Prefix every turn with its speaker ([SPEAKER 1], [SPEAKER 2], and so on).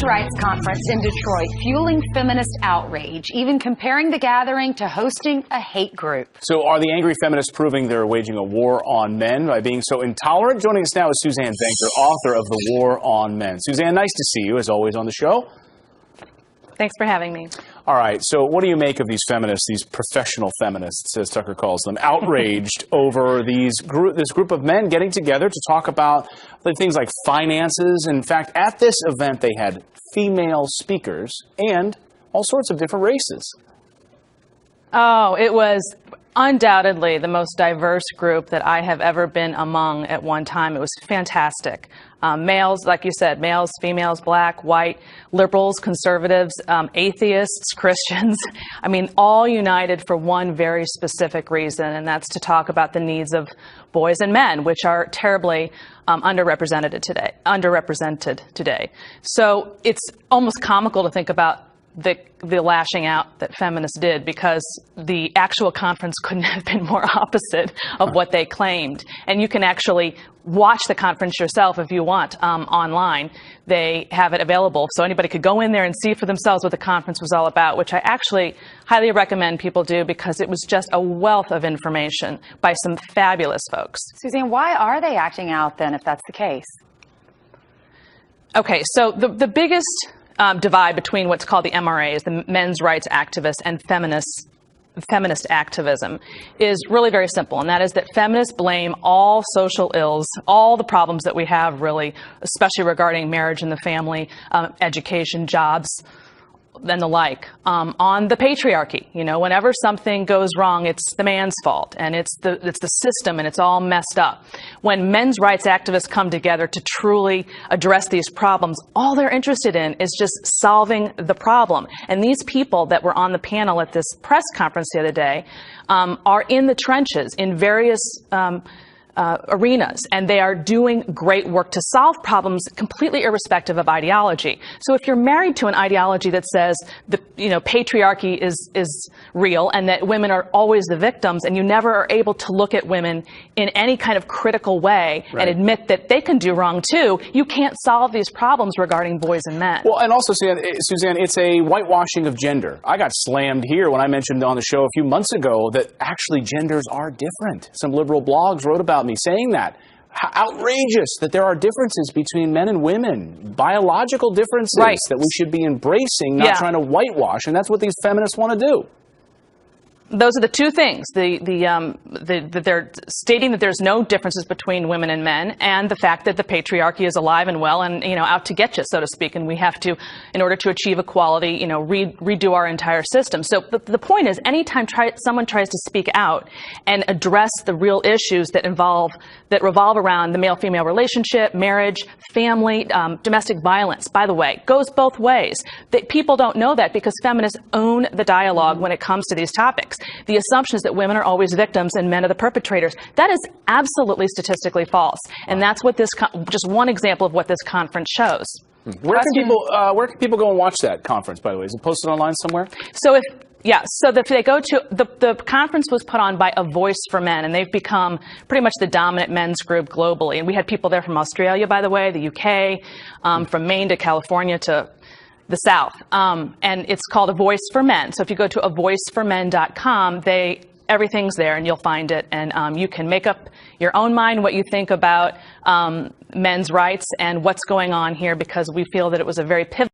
[SPEAKER 1] men's rights conference in Detroit, fueling feminist outrage, even comparing the gathering to hosting a hate group.
[SPEAKER 2] So are the angry feminists proving they're waging a war on men by being so intolerant? Joining us now is Suzanne Banker, author of The War on Men. Suzanne, nice to see you, as always, on the show.
[SPEAKER 3] Thanks for having me.
[SPEAKER 2] All right, so what do you make of these feminists, these professional feminists, as Tucker calls them, outraged over this group of men getting together to talk about things like finances? In fact, at this event, they had female speakers and all sorts of different races.
[SPEAKER 3] Oh, it was undoubtedly the most diverse group that I have ever been among at one time. It was fantastic. Males, like you said, males, females, black, white, liberals, conservatives, atheists, Christians. I mean, all united for one very specific reason, and that's to talk about the needs of boys and men, which are terribly underrepresented today. So it's almost comical to think about the lashing out that feminists did, because the actual conference couldn't have been more opposite of what they claimed. And you can actually watch the conference yourself if you want online. They have it available, so anybody could go in there and see for themselves what the conference was all about, which I actually highly recommend people do, because it was just a wealth of information by some fabulous folks.
[SPEAKER 1] Suzanne, why are they acting out then, if that's the case?
[SPEAKER 3] Okay, so the biggest divide between what's called the MRAs, the men's rights activists, and feminist activism is really very simple, and that is that feminists blame all social ills, all the problems that we have, really, especially regarding marriage and the family, education, jobs, and the like, on the patriarchy. You know, whenever something goes wrong, it's the man's fault, and it's the system, and it's all messed up. When men's rights activists come together to truly address these problems, all they're interested in is just solving the problem. And these people that were on the panel at this press conference the other day are in the trenches in various arenas, and they are doing great work to solve problems completely irrespective of ideology. So if you're married to an ideology that says the patriarchy is real and that women are always the victims, and you never are able to look at women in any kind of critical way and admit that they can do wrong too, you can't solve these problems regarding boys and men.
[SPEAKER 2] Well, and also, Suzanne, it's a whitewashing of gender. I got slammed here when I mentioned on the show a few months ago that actually genders are different. Some liberal blogs wrote about me saying that. How outrageous that there are differences between men and women, biological differences that we should be embracing, not trying to whitewash, and that's what these feminists want to do.
[SPEAKER 3] Those are the two things. They're stating that there's no differences between women and men, and the fact that the patriarchy is alive and well and, out to get you, so to speak, and we have to, in order to achieve equality, redo our entire system. So the point is, anytime someone tries to speak out and address the real issues that revolve around the male-female relationship, marriage, family, domestic violence, by the way, goes both ways. People don't know that because feminists own the dialogue when it comes to these topics. The assumption is that women are always victims and men are the perpetrators. That is absolutely statistically false. And that's what just one example of what this conference shows.
[SPEAKER 2] Where can people go and watch that conference, by the way? Is it posted online somewhere?
[SPEAKER 3] So if they go to, the conference was put on by A Voice for Men, and they've become pretty much the dominant men's group globally. And we had people there from Australia, by the way, the UK, from Maine to California to the South, and it's called A Voice for Men. So if you go to avoiceformen.com, everything's there, and you'll find it, and you can make up your own mind what you think about men's rights and what's going on here, because we feel that it was a very pivotal